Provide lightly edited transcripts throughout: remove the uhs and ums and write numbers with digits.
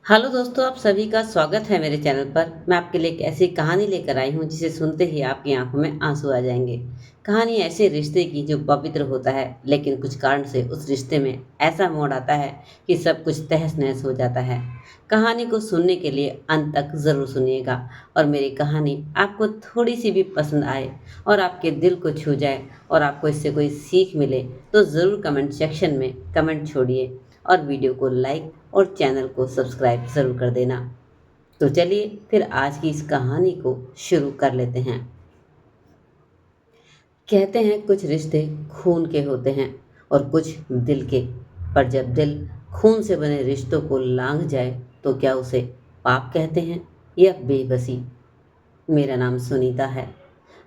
Hello दोस्तों, आप सभी का स्वागत है मेरे चैनल पर। मैं आपके लिए एक ऐसी कहानी लेकर आई हूँ जिसे सुनते ही आपकी आंखों में आंसू आ जाएंगे। कहानी ऐसे रिश्ते की जो पवित्र होता है, लेकिन कुछ कारण से उस रिश्ते में ऐसा मोड़ आता है कि सब कुछ तहस नहस हो जाता है। कहानी को सुनने के लिए अंत तक ज़रूर सुनिएगा और मेरी कहानी आपको थोड़ी सी भी पसंद आए और आपके दिल को छू जाए और आपको इससे कोई सीख मिले तो ज़रूर कमेंट सेक्शन में कमेंट छोड़िए और वीडियो को लाइक और चैनल को सब्सक्राइब ज़रूर कर देना। तो चलिए फिर आज की इस कहानी को शुरू कर लेते हैं। कहते हैं कुछ रिश्ते खून के होते हैं और कुछ दिल के। पर जब दिल खून से बने रिश्तों को लांघ जाए तो क्या उसे पाप कहते हैं या बेबसी। मेरा नाम सुनीता है।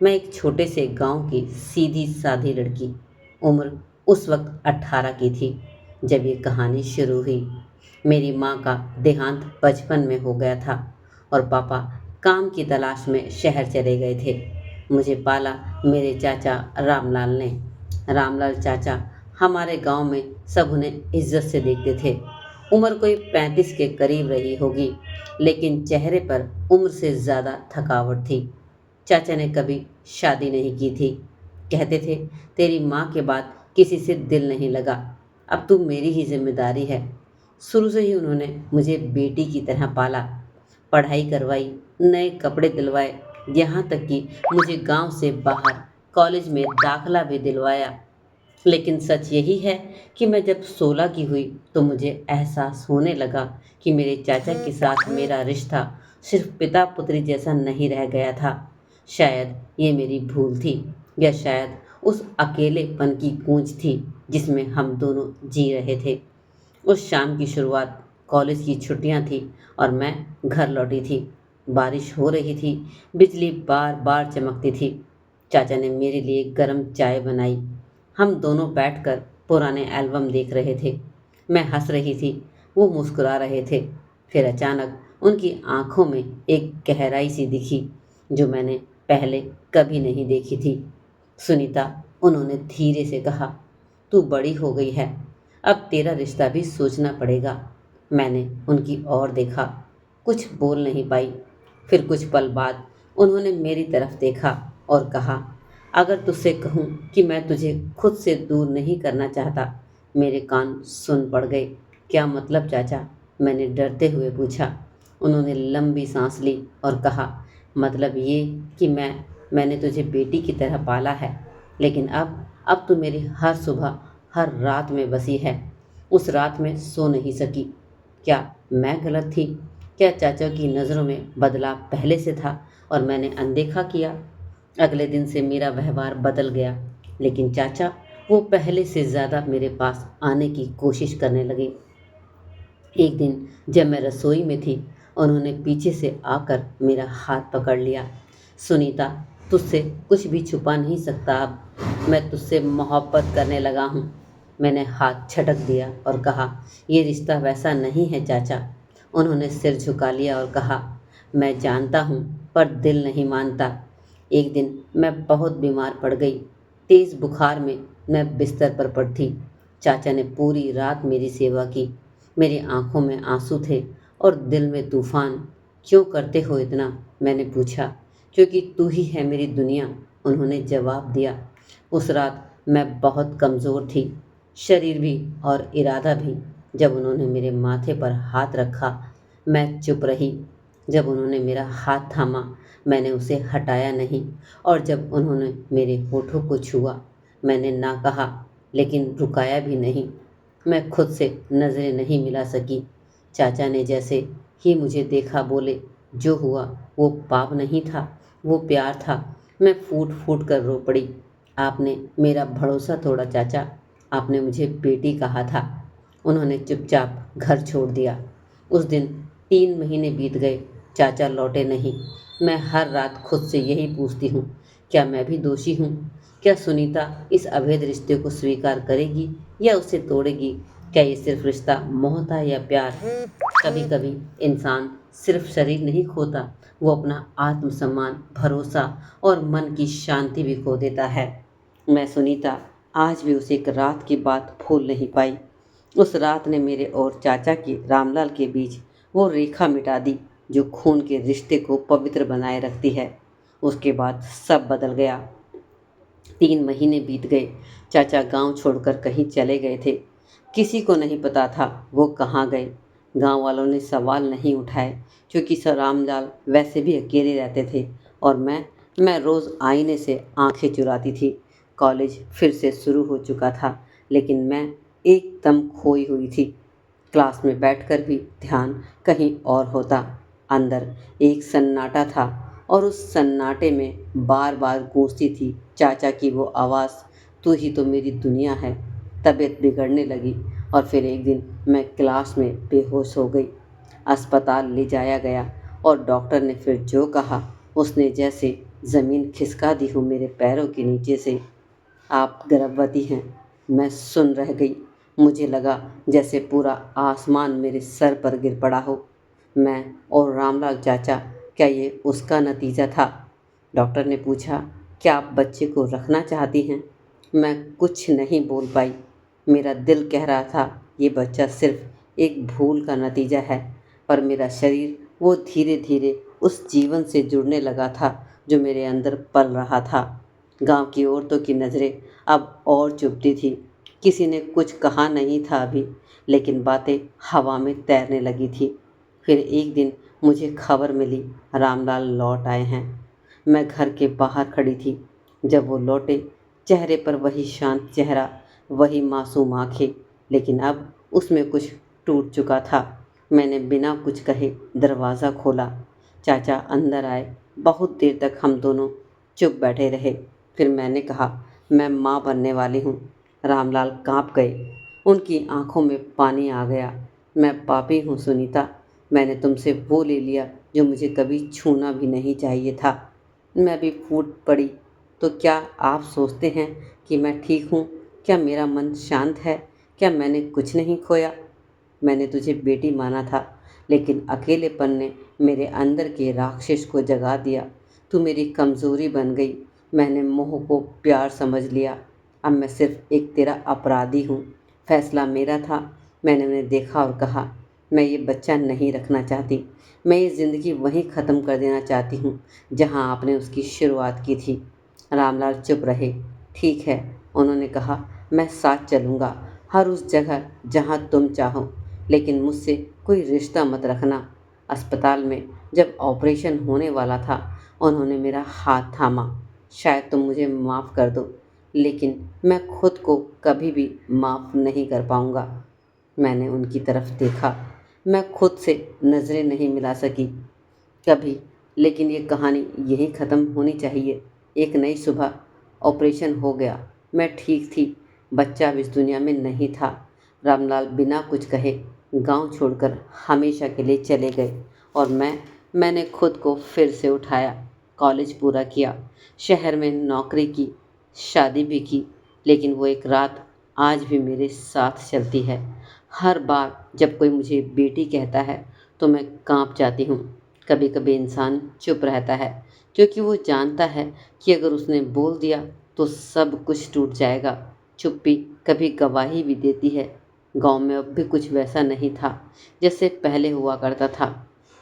मैं एक छोटे से गांव की सीधी सादी लड़की। उम्र उस वक्त 18 की थी जब ये कहानी शुरू हुई। मेरी माँ का देहांत बचपन में हो गया था और पापा काम की तलाश में शहर चले गए थे। मुझे पाला मेरे चाचा रामलाल ने। रामलाल चाचा हमारे गांव में सब उन्हें इज्जत से देखते थे। उम्र कोई 35 के करीब रही होगी, लेकिन चेहरे पर उम्र से ज़्यादा थकावट थी। चाचा ने कभी शादी नहीं की थी। कहते थे तेरी माँ के बाद किसी से दिल नहीं लगा, अब तू मेरी ही जिम्मेदारी है। शुरू से ही उन्होंने मुझे बेटी की तरह पाला, पढ़ाई करवाई, नए कपड़े दिलवाए, यहाँ तक कि मुझे गांव से बाहर कॉलेज में दाखला भी दिलवाया। लेकिन सच यही है कि मैं जब 16 की हुई तो मुझे एहसास होने लगा कि मेरे चाचा के साथ मेरा रिश्ता सिर्फ पिता पुत्री जैसा नहीं रह गया था। शायद ये मेरी भूल थी, या शायद उस अकेलेपन की गूंज थी जिसमें हम दोनों जी रहे थे। उस शाम की शुरुआत, कॉलेज की छुट्टियां थी और मैं घर लौटी थी। बारिश हो रही थी, बिजली बार बार चमकती थी। चाचा ने मेरे लिए गर्म चाय बनाई। हम दोनों बैठकर पुराने एल्बम देख रहे थे। मैं हंस रही थी, वो मुस्कुरा रहे थे। फिर अचानक उनकी आंखों में एक गहराई सी दिखी जो मैंने पहले कभी नहीं देखी थी। सुनीता, उन्होंने धीरे से कहा, तू बड़ी हो गई है, अब तेरा रिश्ता भी सोचना पड़ेगा। मैंने उनकी ओर देखा, कुछ बोल नहीं पाई। फिर कुछ पल बाद उन्होंने मेरी तरफ देखा और कहा, अगर तुझसे कहूँ कि मैं तुझे खुद से दूर नहीं करना चाहता। मेरे कान सुन पड़ गए। क्या मतलब चाचा? मैंने डरते हुए पूछा। उन्होंने लंबी सांस ली और कहा, मतलब ये कि मैंने तुझे बेटी की तरह पाला है, लेकिन अब तू मेरी हर सुबह हर रात में बसी है। उस रात में सो नहीं सकी। क्या मैं गलत थी? क्या चाचा की नज़रों में बदलाव पहले से था और मैंने अनदेखा किया? अगले दिन से मेरा व्यवहार बदल गया, लेकिन चाचा वो पहले से ज़्यादा मेरे पास आने की कोशिश करने लगे। एक दिन जब मैं रसोई में थी, उन्होंने पीछे से आकर मेरा हाथ पकड़ लिया। सुनीता, तुझसे कुछ भी छुपा नहीं सकता, अब मैं तुझसे मोहब्बत करने लगा हूँ। मैंने हाथ झटक दिया और कहा, ये रिश्ता वैसा नहीं है चाचा। उन्होंने सिर झुका लिया और कहा, मैं जानता हूँ, पर दिल नहीं मानता। एक दिन मैं बहुत बीमार पड़ गई। तेज़ बुखार में मैं बिस्तर पर पड़ी। चाचा ने पूरी रात मेरी सेवा की। मेरी आंखों में आंसू थे और दिल में तूफान। क्यों करते हो इतना? मैंने पूछा। क्योंकि तू ही है मेरी दुनिया, उन्होंने जवाब दिया। उस रात मैं बहुत कमज़ोर थी, शरीर भी और इरादा भी। जब उन्होंने मेरे माथे पर हाथ रखा, मैं चुप रही। जब उन्होंने मेरा हाथ थामा, मैंने उसे हटाया नहीं, और जब उन्होंने मेरे होठों को छुआ, मैंने ना कहा, लेकिन रुकाया भी नहीं। मैं खुद से नज़रें नहीं मिला सकी। चाचा ने जैसे ही मुझे देखा बोले, जो हुआ वो पाप नहीं था, वो प्यार था। मैं फूट फूट कर रो पड़ी। आपने मेरा भरोसा तोड़ा चाचा, आपने मुझे बेटी कहा था। उन्होंने चुपचाप घर छोड़ दिया। उस दिन 3 महीने बीत गए, चाचा लौटे नहीं। मैं हर रात खुद से यही पूछती हूँ, क्या मैं भी दोषी हूँ? क्या सुनीता इस अवैध रिश्ते को स्वीकार करेगी या उसे तोड़ेगी? क्या ये सिर्फ रिश्ता मोह था या प्यार? कभी कभी इंसान सिर्फ शरीर नहीं खोता, वो अपना आत्मसम्मान, भरोसा और मन की शांति भी खो देता है। मैं सुनीता आज भी उस एक रात की बात भूल नहीं पाई। उस रात ने मेरे और चाचा के रामलाल के बीच वो रेखा मिटा दी जो खून के रिश्ते को पवित्र बनाए रखती है। उसके बाद सब बदल गया। 3 महीने बीत गए। चाचा गांव छोड़कर कहीं चले गए थे। किसी को नहीं पता था वो कहाँ गए। गांव वालों ने सवाल नहीं उठाए क्योंकि सर रामलाल वैसे भी अकेले रहते थे और मैं रोज़ आईने से आंखें चुराती थी। कॉलेज फिर से शुरू हो चुका था लेकिन मैं एकदम खोई हुई थी। क्लास में बैठकर भी ध्यान कहीं और होता। अंदर एक सन्नाटा था और उस सन्नाटे में बार बार गूंजती थी चाचा की वो आवाज़, तू ही तो मेरी दुनिया है। तबीयत बिगड़ने लगी और फिर एक दिन मैं क्लास में बेहोश हो गई। अस्पताल ले जाया गया और डॉक्टर ने फिर जो कहा उसने जैसे ज़मीन खिसका दी हो मेरे पैरों के नीचे से। आप गर्भवती हैं। मैं सुन रह गई। मुझे लगा जैसे पूरा आसमान मेरे सर पर गिर पड़ा हो। मैं और रामलाल चाचा, क्या ये उसका नतीजा था? डॉक्टर ने पूछा, क्या आप बच्चे को रखना चाहती हैं? मैं कुछ नहीं बोल पाई। मेरा दिल कह रहा था ये बच्चा सिर्फ एक भूल का नतीजा है, पर मेरा शरीर वो धीरे धीरे उस जीवन से जुड़ने लगा था जो मेरे अंदर पल रहा था। गांव की औरतों की नज़रें अब और चुभती थी। किसी ने कुछ कहा नहीं था अभी, लेकिन बातें हवा में तैरने लगी थी। फिर एक दिन मुझे खबर मिली, रामलाल लौट आए हैं। मैं घर के बाहर खड़ी थी। जब वो लौटे, चेहरे पर वही शांत चेहरा, वही मासूम आंखें, लेकिन अब उसमें कुछ टूट चुका था। मैंने बिना कुछ कहे दरवाज़ा खोला। चाचा अंदर आए। बहुत देर तक हम दोनों चुप बैठे रहे। फिर मैंने कहा, मैं माँ बनने वाली हूँ। रामलाल कांप गए। उनकी आंखों में पानी आ गया। मैं पापी हूँ सुनीता। मैंने तुमसे वो ले लिया जो मुझे कभी छूना भी नहीं चाहिए था। मैं भी फूट पड़ी। तो क्या आप सोचते हैं कि मैं ठीक हूँ? क्या मेरा मन शांत है? क्या मैंने कुछ नहीं खोया? मैंने तुझे बेटी माना था, लेकिन अकेलेपन ने मेरे अंदर के राक्षस को जगा दिया। तू मेरी कमज़ोरी बन गई। मैंने मोह को प्यार समझ लिया। अब मैं सिर्फ एक तेरा अपराधी हूँ। फैसला मेरा था। मैंने उन्हें देखा और कहा, मैं ये बच्चा नहीं रखना चाहती। मैं ये ज़िंदगी वहीं ख़त्म कर देना चाहती हूँ जहाँ आपने उसकी शुरुआत की थी। रामलाल चुप रहे। ठीक है, उन्होंने कहा, मैं साथ चलूँगा हर उस जगह जहाँ तुम चाहो, लेकिन मुझसे कोई रिश्ता मत रखना। अस्पताल में जब ऑपरेशन होने वाला था, उन्होंने मेरा हाथ थामा। शायद तुम मुझे माफ़ कर दो, लेकिन मैं खुद को कभी भी माफ़ नहीं कर पाऊँगा। मैंने उनकी तरफ देखा। मैं खुद से नज़रें नहीं मिला सकी कभी, लेकिन ये कहानी यहीं ख़त्म होनी चाहिए। एक नई सुबह ऑपरेशन हो गया। मैं ठीक थी। बच्चा अब इस दुनिया में नहीं था। रामलाल बिना कुछ कहे गांव छोड़कर हमेशा के लिए चले गए और मैंने खुद को फिर से उठाया। कॉलेज पूरा किया, शहर में नौकरी की, शादी भी की, लेकिन वो एक रात आज भी मेरे साथ चलती है। हर बार जब कोई मुझे बेटी कहता है तो मैं कांप जाती हूँ। कभी कभी इंसान चुप रहता है क्योंकि वो जानता है कि अगर उसने बोल दिया तो सब कुछ टूट जाएगा। चुप्पी कभी गवाही भी देती है। गांव में अब भी कुछ वैसा नहीं था जैसे पहले हुआ करता था।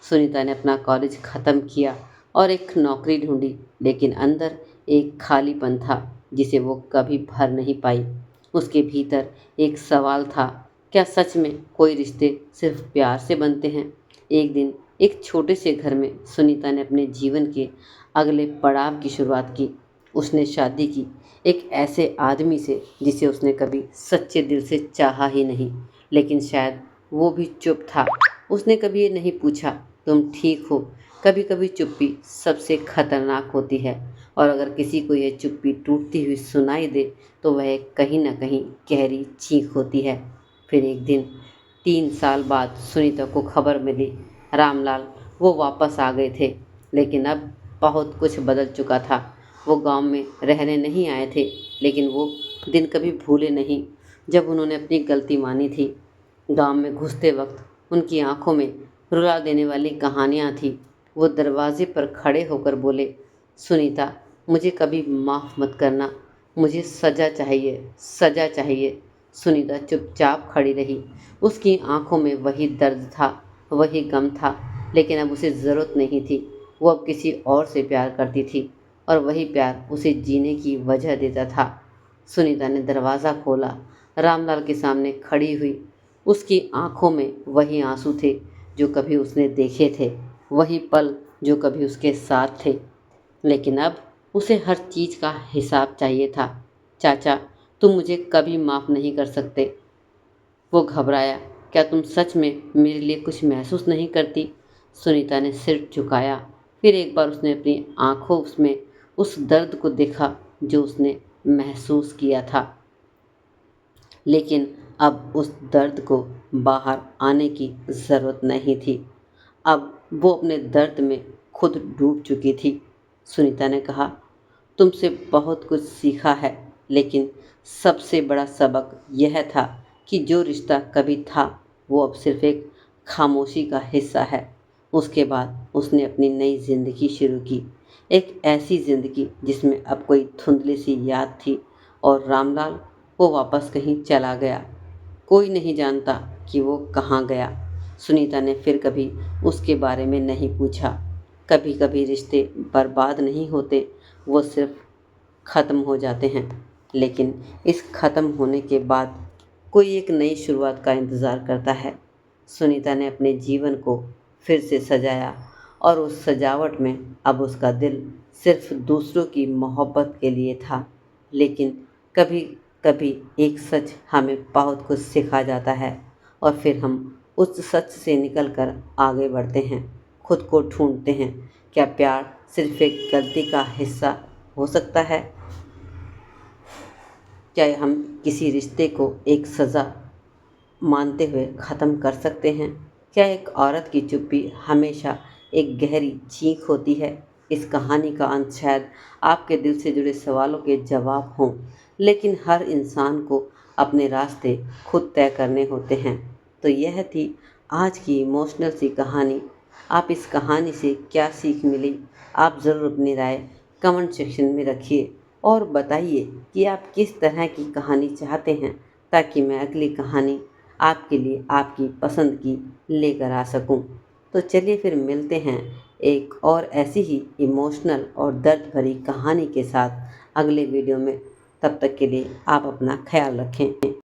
सुनीता ने अपना कॉलेज ख़त्म किया और एक नौकरी ढूंढी, लेकिन अंदर एक खालीपन था जिसे वो कभी भर नहीं पाई। उसके भीतर एक सवाल था, क्या सच में कोई रिश्ते सिर्फ प्यार से बनते हैं? एक दिन एक छोटे से घर में सुनीता ने अपने जीवन के अगले पड़ाव की शुरुआत की। उसने शादी की, एक ऐसे आदमी से जिसे उसने कभी सच्चे दिल से चाहा ही नहीं, लेकिन शायद वो भी चुप था। उसने कभी ये नहीं पूछा, तुम ठीक हो? कभी कभी चुप्पी सबसे खतरनाक होती है, और अगर किसी को यह चुप्पी टूटती हुई सुनाई दे तो वह कहीं न कहीं गहरी चीख होती है। फिर एक दिन 3 साल बाद सुनीता को खबर मिली, रामलाल वो वापस आ गए थे, लेकिन अब बहुत कुछ बदल चुका था। वो गांव में रहने नहीं आए थे, लेकिन वो दिन कभी भूले नहीं जब उन्होंने अपनी गलती मानी थी। गांव में घुसते वक्त उनकी आंखों में रुला देने वाली कहानियाँ थी। वो दरवाजे पर खड़े होकर बोले, सुनीता, मुझे कभी माफ़ मत करना, मुझे सज़ा चाहिए, सज़ा चाहिए। सुनीता चुपचाप खड़ी रही। उसकी आंखों में वही दर्द था वही गम था, लेकिन अब उसे ज़रूरत नहीं थी। वो अब किसी और से प्यार करती थी और वही प्यार उसे जीने की वजह देता था। सुनीता ने दरवाज़ा खोला। रामलाल के सामने खड़ी हुई। उसकी आंखों में वही आंसू थे जो कभी उसने देखे थे, वही पल जो कभी उसके साथ थे। लेकिन अब उसे हर चीज़ का हिसाब चाहिए था। चाचा, तुम मुझे कभी माफ़ नहीं कर सकते। वो घबराया। क्या तुम सच में मेरे लिए कुछ महसूस नहीं करती? सुनीता ने सिर झुकाया। फिर एक बार उसने अपनी आंखों में उस दर्द को देखा जो उसने महसूस किया था। लेकिन अब उस दर्द को बाहर आने की ज़रूरत नहीं थी। अब वो अपने दर्द में खुद डूब चुकी थी। सुनीता ने कहा, तुमसे बहुत कुछ सीखा है, लेकिन सबसे बड़ा सबक यह था कि जो रिश्ता कभी था वो अब सिर्फ एक खामोशी का हिस्सा है। उसके बाद उसने अपनी नई ज़िंदगी शुरू की, एक ऐसी ज़िंदगी जिसमें अब कोई धुंधली सी याद थी। और रामलाल, वो वापस कहीं चला गया। कोई नहीं जानता कि वो कहाँ गया। सुनीता ने फिर कभी उसके बारे में नहीं पूछा। कभी कभी रिश्ते बर्बाद नहीं होते, वो सिर्फ ख़त्म हो जाते हैं। लेकिन इस ख़त्म होने के बाद कोई एक नई शुरुआत का इंतज़ार करता है। सुनीता ने अपने जीवन को फिर से सजाया और उस सजावट में अब उसका दिल सिर्फ दूसरों की मोहब्बत के लिए था। लेकिन कभी कभी एक सच हमें बहुत कुछ सिखा जाता है और फिर हम उस सच से निकल कर आगे बढ़ते हैं, खुद को ढूंढते हैं। क्या प्यार सिर्फ एक गलती का हिस्सा हो सकता है? क्या हम किसी रिश्ते को एक सज़ा मानते हुए ख़त्म कर सकते हैं? क्या एक औरत की चुप्पी हमेशा एक गहरी चीख होती है? इस कहानी का अंत शायद आपके दिल से जुड़े सवालों के जवाब हों, लेकिन हर इंसान को अपने रास्ते खुद तय करने होते हैं। तो यह थी आज की इमोशनल सी कहानी। आप इस कहानी से क्या सीख मिली? आप ज़रूर अपनी राय कमेंट सेक्शन में रखिए और बताइए कि आप किस तरह की कहानी चाहते हैं, ताकि मैं अगली कहानी आपके लिए आपकी पसंद की लेकर आ सकूं। तो चलिए फिर मिलते हैं एक और ऐसी ही इमोशनल और दर्द भरी कहानी के साथ अगले वीडियो में। तब तक के लिए आप अपना ख्याल रखें।